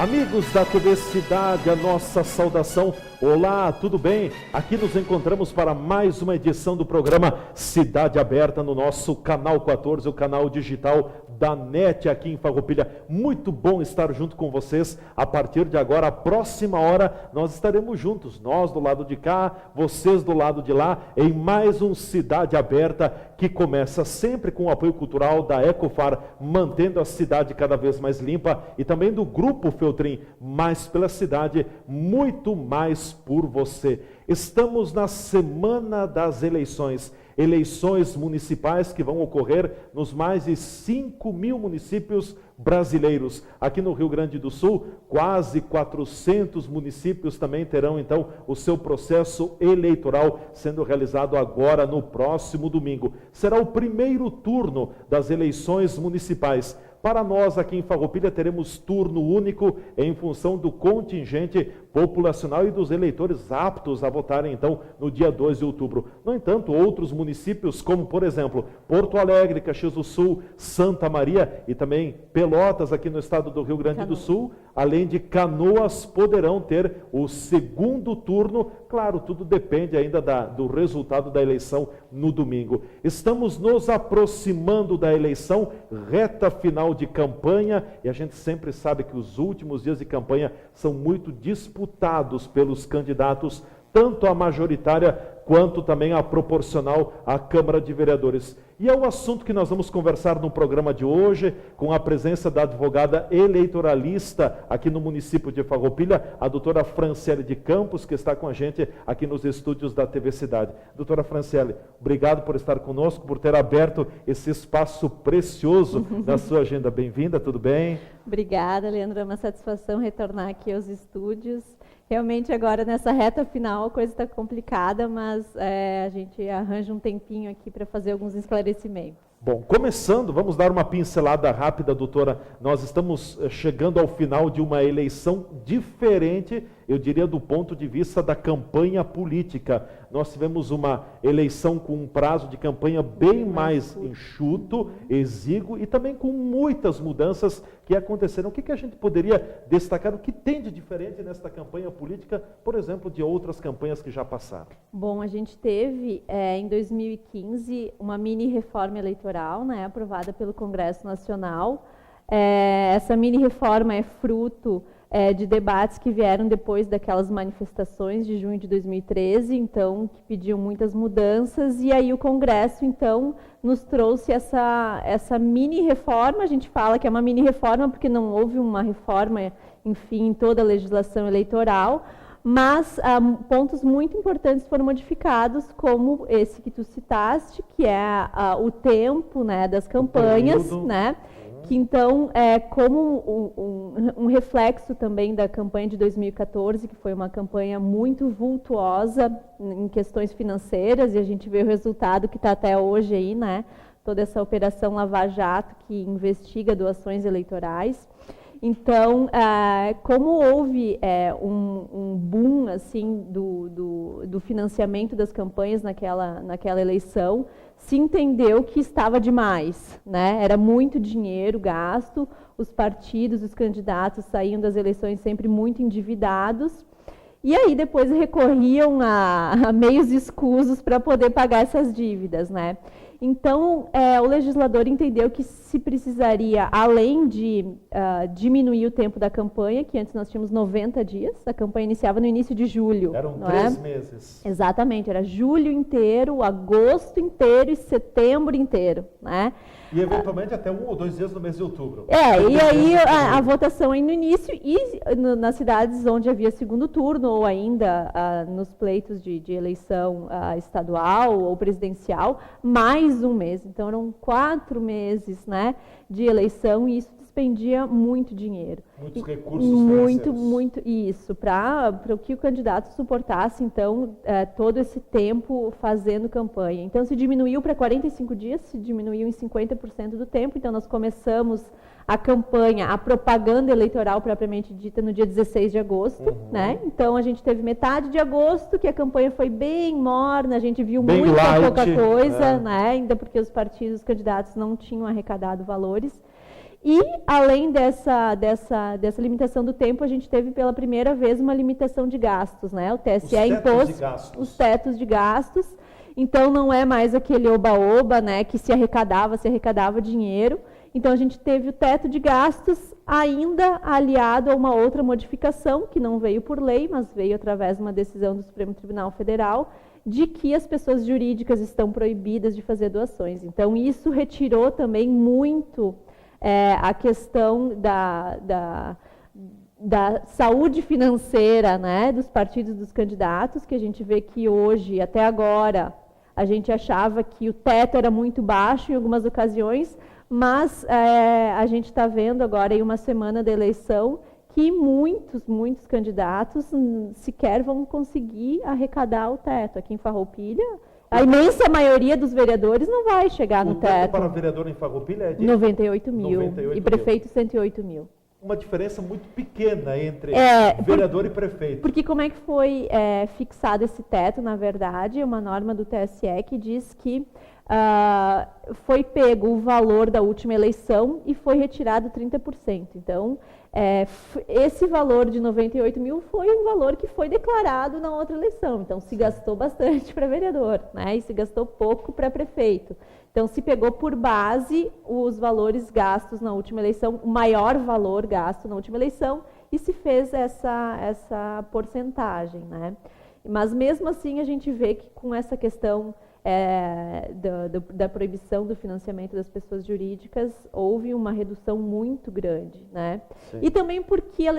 Amigos da TV Cidade, a nossa saudação. Olá, tudo bem? Aqui nos encontramos para mais uma edição do programa Cidade Aberta no nosso canal 14, o canal digital da NET aqui em Farroupilha. Muito bom estar junto com vocês. A partir de agora, a próxima hora, nós estaremos juntos. Nós do lado de cá, vocês do lado de lá, em mais um Cidade Aberta, que começa sempre com o apoio cultural da Ecofar, mantendo a cidade cada vez mais limpa, e também do Grupo Feltrin, mais pela cidade, muito mais por você. Estamos na semana das eleições municipais que vão ocorrer nos mais de 5.000 municípios brasileiros. Aqui no Rio Grande do Sul, quase 400 municípios também terão então o seu processo eleitoral sendo realizado agora no próximo domingo. Será o primeiro turno das eleições municipais. Para nós aqui em Farroupilha teremos turno único em função do contingente populacional e dos eleitores aptos a votarem então no dia 2 de outubro. No entanto, outros municípios como, por exemplo, Porto Alegre, Caxias do Sul, Santa Maria e também Pelotas aqui no estado do Rio Grande do Sul, além de Canoas, poderão ter o segundo turno. Claro, tudo depende ainda do resultado da eleição no domingo. Estamos nos aproximando da eleição, reta final de campanha, e a gente sempre sabe que os últimos dias de campanha são muito disputados pelos candidatos, tanto a majoritária quanto também a proporcional à Câmara de Vereadores. E é o assunto que nós vamos conversar no programa de hoje, com a presença da advogada eleitoralista aqui no município de Farroupilha, a doutora Franciele de Campos, que está com a gente aqui nos estúdios da TV Cidade. Doutora Franciele, obrigado por estar conosco, por ter aberto esse espaço precioso na sua agenda. Bem-vinda, tudo bem? Obrigada, Leandro, é uma satisfação retornar aqui aos estúdios. Realmente agora nessa reta final a coisa está complicada, mas a gente arranja um tempinho aqui para fazer alguns esclarecimentos. Bom, começando, vamos dar uma pincelada rápida, doutora. Nós estamos chegando ao final de uma eleição diferente, eu diria, do ponto de vista da campanha política. Nós tivemos uma eleição com um prazo de campanha bem mais enxuto, exíguo e também com muitas mudanças que aconteceram. O que a gente poderia destacar? O que tem de diferente nesta campanha política, por exemplo, de outras campanhas que já passaram? Bom, a gente teve em 2015 uma mini reforma eleitoral, né, aprovada pelo Congresso Nacional. Essa mini reforma é fruto de debates que vieram depois daquelas manifestações de junho de 2013, então, que pediam muitas mudanças, e aí o Congresso, então, nos trouxe essa mini reforma. A gente fala que é uma mini reforma porque não houve uma reforma, enfim, em toda a legislação eleitoral, mas pontos muito importantes foram modificados, como esse que tu citaste, que é o tempo, né, das campanhas, né? Que então é como um reflexo também da campanha de 2014, que foi uma campanha muito vultuosa em questões financeiras, e a gente vê o resultado que está até hoje aí, né? Toda essa operação Lava Jato que investiga doações eleitorais. Então, como houve um boom assim, do financiamento das campanhas naquela eleição, se entendeu que estava demais, né? Era muito dinheiro gasto, os partidos, os candidatos saíam das eleições sempre muito endividados, e aí depois recorriam a meios escusos para poder pagar essas dívidas, né? Então, o legislador entendeu que se precisaria, além de diminuir o tempo da campanha, que antes nós tínhamos 90 dias, a campanha iniciava no início de julho. Eram 3 meses. Exatamente, era julho inteiro, agosto inteiro e setembro inteiro, né? E eventualmente até 1 ou 2 dias no mês de outubro. E aí a votação aí no início, e nas cidades onde havia segundo turno, ou ainda nos pleitos de eleição estadual ou presidencial, mais um mês. Então eram 4 meses, né, de eleição, e isso dispendia muito dinheiro. Muitos recursos financeiros. Muito, isso, para que o candidato suportasse, então, todo esse tempo fazendo campanha. Então, se diminuiu para 45 dias, se diminuiu em 50% do tempo. Então, nós começamos a campanha, a propaganda eleitoral propriamente dita no dia 16 de agosto, né? Então, a gente teve metade de agosto, que a campanha foi bem morna, a gente viu bem muita light, pouca coisa, né? Ainda porque os partidos, os candidatos não tinham arrecadado valores. E, além dessa limitação do tempo, a gente teve pela primeira vez uma limitação de gastos, né? O TSE impôs os tetos de gastos, então não é mais aquele oba-oba, né, que se arrecadava dinheiro. Então, a gente teve o teto de gastos ainda aliado a uma outra modificação, que não veio por lei, mas veio através de uma decisão do Supremo Tribunal Federal, de que as pessoas jurídicas estão proibidas de fazer doações. Então, isso retirou também muito a questão da saúde financeira, né, dos partidos, dos candidatos, que a gente vê que hoje, até agora, a gente achava que o teto era muito baixo em algumas ocasiões, mas a gente está vendo agora, em uma semana da eleição, que muitos candidatos sequer vão conseguir arrecadar o teto. Aqui em Farroupilha, a imensa maioria dos vereadores não vai chegar no teto. O teto para vereador em Farroupilha é de 98 mil e prefeito 108 mil. Uma diferença muito pequena entre vereador e prefeito. Porque como é que foi fixado esse teto, na verdade, é uma norma do TSE que diz que foi pego o valor da última eleição e foi retirado 30%. Então, esse valor de 98 mil foi um valor que foi declarado na outra eleição. Então, se gastou bastante para vereador, né? E se gastou pouco para prefeito. Então, se pegou por base os valores gastos na última eleição, o maior valor gasto na última eleição, e se fez essa porcentagem, né? Mas, mesmo assim, a gente vê que com essa questão da proibição do financiamento das pessoas jurídicas, houve uma redução muito grande, né? Sim. E também porque a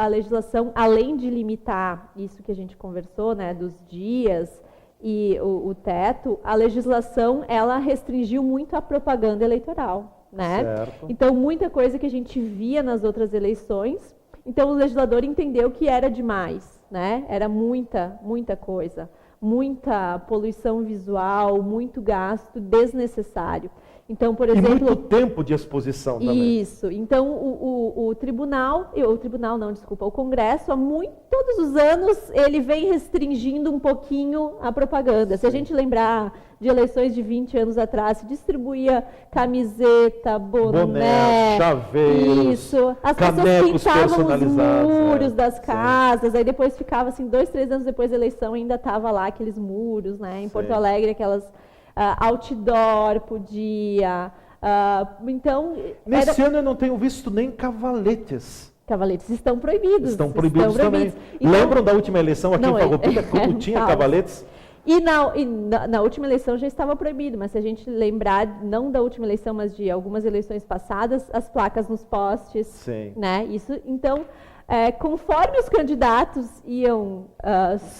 legislação, além de limitar isso que a gente conversou, né, dos dias e o teto, a legislação, ela restringiu muito a propaganda eleitoral, né? Certo. Então, muita coisa que a gente via nas outras eleições, então o legislador entendeu que era demais, né? Era muita coisa. Muita poluição visual, muito gasto desnecessário. Então, por exemplo... E muito tempo de exposição também. Isso. Então, o Congresso, todos os anos, ele vem restringindo um pouquinho a propaganda. Sim. Se a gente lembrar de eleições de 20 anos atrás, se distribuía camiseta, boné, chaveiros, isso. As pessoas pintavam os muros das casas, aí depois ficava assim, 2, 3 anos depois da eleição, ainda estava lá aqueles muros, né? Em Porto Alegre, aquelas... outdoor podia. Então, nesse ano eu não tenho visto nem cavaletes. Cavaletes estão proibidos. Estão proibidos também. Então, lembram da última eleição aqui em Farroupilha, quando tinha cavaletes? E na última eleição já estava proibido, mas se a gente lembrar, não da última eleição, mas de algumas eleições passadas, as placas nos postes, sim, né? Isso, então, conforme os candidatos iam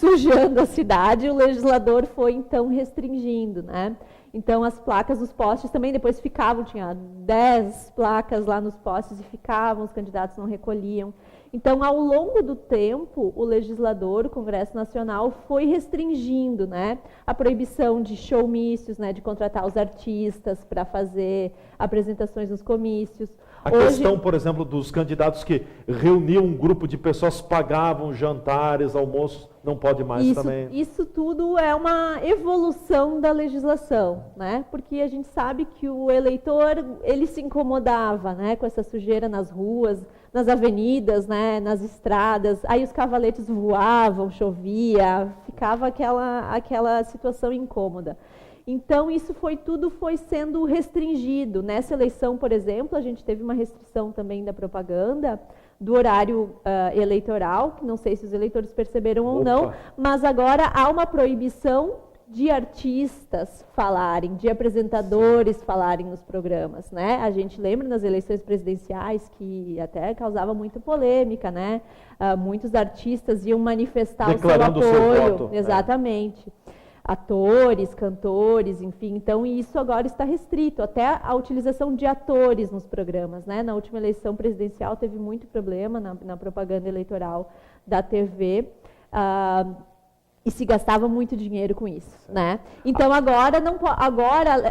sujando a cidade, o legislador foi, então, restringindo, né? Então, as placas nos postes também depois ficavam, tinha 10 placas lá nos postes e ficavam, os candidatos não recolhiam. Então, ao longo do tempo, o legislador, o Congresso Nacional, foi restringindo, né, a proibição de showmícios, né, de contratar os artistas para fazer apresentações nos comícios. A questão, por exemplo, dos candidatos que reuniam um grupo de pessoas, pagavam jantares, almoços, não pode mais também. Isso tudo é uma evolução da legislação, né? Porque a gente sabe que o eleitor, ele se incomodava, né, com essa sujeira nas ruas, nas avenidas, né, nas estradas, aí os cavaletes voavam, chovia, ficava aquela situação incômoda. Então, isso tudo foi sendo restringido. Nessa eleição, por exemplo, a gente teve uma restrição também da propaganda, do horário eleitoral, que não sei se os eleitores perceberam ou não, mas agora há uma proibição de artistas falarem, de apresentadores falarem nos programas, né? A gente lembra nas eleições presidenciais que até causava muita polêmica, né? Muitos artistas iam manifestar declarando o seu apoio. Voto, exatamente. Atores, cantores, enfim. Então, isso agora está restrito, até a utilização de atores nos programas, né? Na última eleição presidencial teve muito problema na propaganda eleitoral da TV, e se gastava muito dinheiro com isso, né? Então, agora,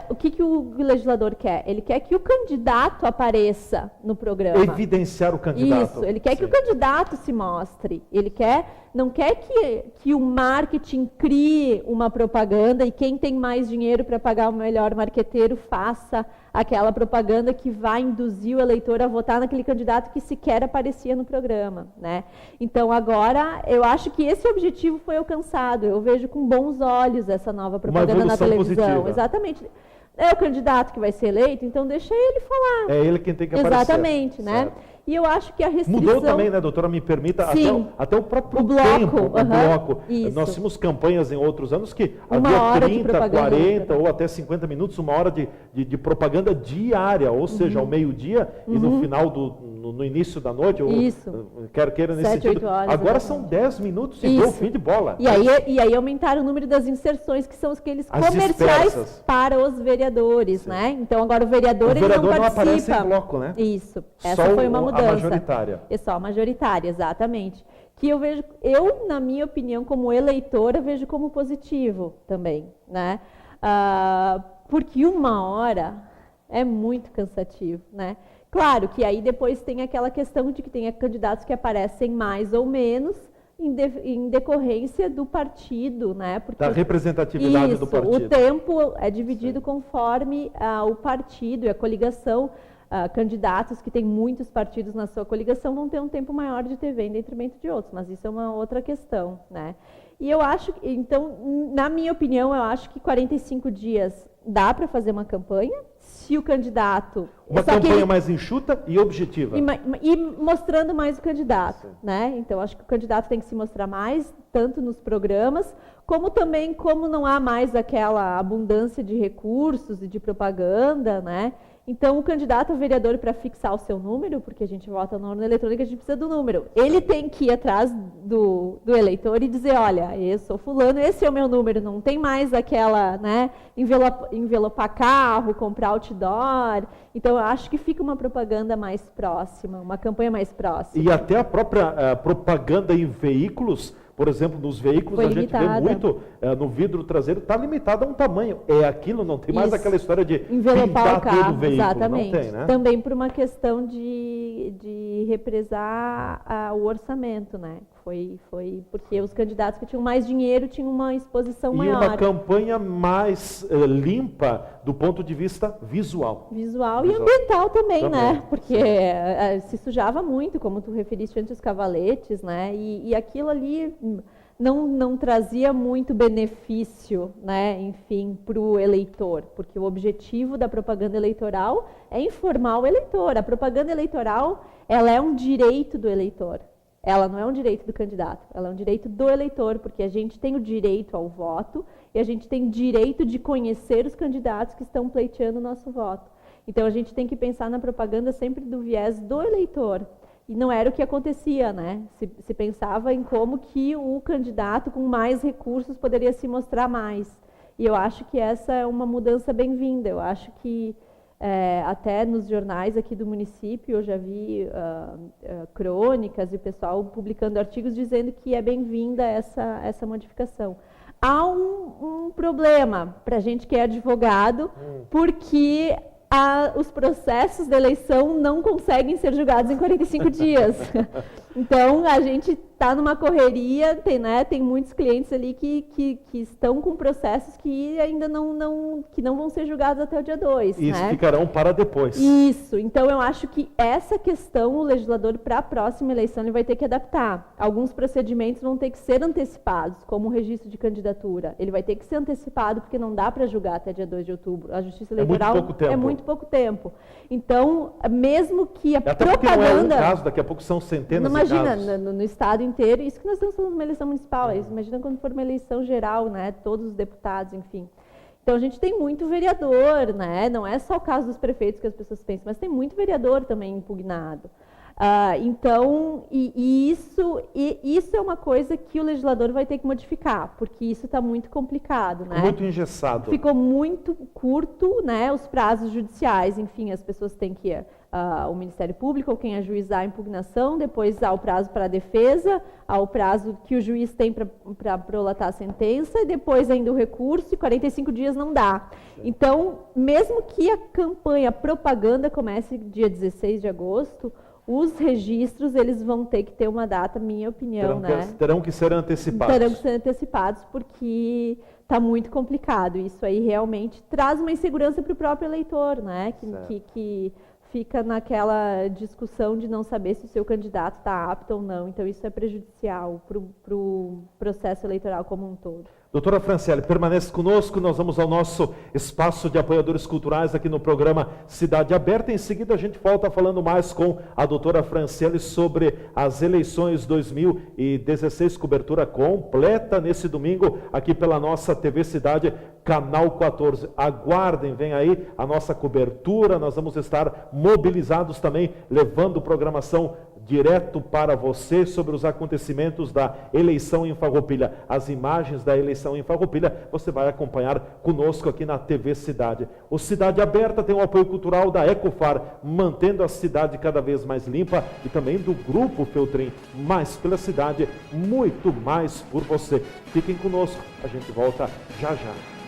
o que o legislador quer? Ele quer que o candidato apareça no programa. Evidenciar o candidato. Isso, ele quer que o candidato se mostre. Ele não quer que o marketing crie uma propaganda e quem tem mais dinheiro para pagar o melhor marqueteiro faça aquela propaganda que vai induzir o eleitor a votar naquele candidato que sequer aparecia no programa, né? Então, agora, eu acho que esse objetivo foi alcançado. Eu vejo com bons olhos essa nova propaganda na televisão. Positiva. Exatamente. É o candidato que vai ser eleito, então deixa ele falar. É ele quem tem que aparecer. Exatamente, né? Certo. E eu acho que a restrição... Mudou também, né, doutora? Me permita, até o próprio tempo, o bloco. Isso. Nós tínhamos campanhas em outros anos que uma havia 30, 40 ou até 50 minutos, uma hora de propaganda diária, ou seja, ao meio-dia e no final no início da noite, queira nesse 7, 8 horas. Agora são 10 minutos e deu fim de bola. E aí aumentaram o número das inserções, que são aqueles comerciais dispersas para os vereadores, né? Então agora o vereador ele não participa. Aparece em bloco, né? Isso. Essa foi uma mudança. A majoritária. É só a majoritária, exatamente. Que eu vejo, na minha opinião, como eleitora, vejo como positivo também, né? Porque uma hora é muito cansativo, né? Claro que aí depois tem aquela questão de que tem candidatos que aparecem mais ou menos em decorrência do partido, né? Porque da representatividade do partido. O tempo é dividido conforme o partido e a coligação. Candidatos que têm muitos partidos na sua coligação vão ter um tempo maior de TV em detrimento de outros, mas isso é uma outra questão, né? E eu acho, então, na minha opinião, eu acho que 45 dias dá para fazer uma campanha, se o candidato... Uma campanha mais enxuta e objetiva. E mostrando mais o candidato, né? Então, acho que o candidato tem que se mostrar mais, tanto nos programas, como também, como não há mais aquela abundância de recursos e de propaganda, né? Então, o candidato a vereador, para fixar o seu número, porque a gente vota na urna eletrônica, a gente precisa do número. Ele tem que ir atrás do eleitor e dizer, olha, eu sou fulano, esse é o meu número, não tem mais aquela, né, envelopar carro, comprar outdoor. Então, eu acho que fica uma propaganda mais próxima, uma campanha mais próxima. E até a própria propaganda em veículos, por exemplo, nos veículos a gente vê muito, no vidro traseiro, está limitado a um tamanho. É aquilo, não tem mais aquela história de envelopar o carro, todo o veículo. exatamente. Não tem, né? Também por uma questão de represar o orçamento, né? Foi porque os candidatos que tinham mais dinheiro tinham uma exposição maior. E uma campanha mais limpa do ponto de vista visual. Visual e ambiental também, né? Porque se sujava muito, como tu referiste antes, os cavaletes, né? E aquilo ali não trazia muito benefício, né? Enfim, para o eleitor, porque o objetivo da propaganda eleitoral é informar o eleitor. A propaganda eleitoral, ela é um direito do eleitor. Ela não é um direito do candidato, ela é um direito do eleitor, porque a gente tem o direito ao voto e a gente tem direito de conhecer os candidatos que estão pleiteando o nosso voto. Então, a gente tem que pensar na propaganda sempre do viés do eleitor. E não era o que acontecia, né? Se pensava em como que o candidato com mais recursos poderia se mostrar mais. E eu acho que essa é uma mudança bem-vinda. Eu acho que até nos jornais aqui do município, eu já vi crônicas e o pessoal publicando artigos dizendo que é bem-vinda essa modificação. Há um problema para a gente que é advogado, porque os processos da eleição não conseguem ser julgados em 45 dias. Então, a gente está numa correria, tem muitos clientes ali que estão com processos que ainda não vão ser julgados até o dia 2. E ficarão para depois. Isso. Então, eu acho que essa questão, o legislador, para a próxima eleição, ele vai ter que adaptar. Alguns procedimentos vão ter que ser antecipados, como o registro de candidatura. Ele vai ter que ser antecipado, porque não dá para julgar até dia 2 de outubro. A Justiça Eleitoral é muito pouco tempo. Então, mesmo que a propaganda... Até porque não é um caso, daqui a pouco são centenas de casos. Imagina, no estado inteiro, isso que nós estamos falando de uma eleição municipal, imagina quando for uma eleição geral, né, todos os deputados, enfim. Então, a gente tem muito vereador, né, não é só o caso dos prefeitos que as pessoas pensam, mas tem muito vereador também impugnado. Então, isso é uma coisa que o legislador vai ter que modificar, porque isso está muito complicado, né? Muito engessado. Ficou muito curto, né, os prazos judiciais, enfim, as pessoas têm que ir ao Ministério Público, ou quem ajuizar a impugnação, depois há o prazo para a defesa, há o prazo que o juiz tem para prolatar a sentença, e depois ainda o recurso, e 45 dias não dá. Então, mesmo que a campanha, a propaganda comece dia 16 de agosto, Os registros, eles vão ter que ter uma data, minha opinião, terão que ser antecipados. Terão que ser antecipados, porque está muito complicado. Isso aí realmente traz uma insegurança para o próprio eleitor, né? Que fica naquela discussão de não saber se o seu candidato está apto ou não. Então, isso é prejudicial para o processo eleitoral como um todo. Doutora Franciele, permanece conosco, nós vamos ao nosso espaço de apoiadores culturais aqui no programa Cidade Aberta. Em seguida a gente volta falando mais com a doutora Franciele sobre as eleições 2016, cobertura completa nesse domingo aqui pela nossa TV Cidade, Canal 14. Aguardem, vem aí a nossa cobertura, nós vamos estar mobilizados também, levando programação direto para você sobre os acontecimentos da eleição em Farroupilha. As imagens da eleição em Farroupilha você vai acompanhar conosco aqui na TV Cidade. O Cidade Aberta tem o apoio cultural da Ecofar, mantendo a cidade cada vez mais limpa, e também do Grupo Feltrin, mais pela cidade, muito mais por você. Fiquem conosco, a gente volta já já.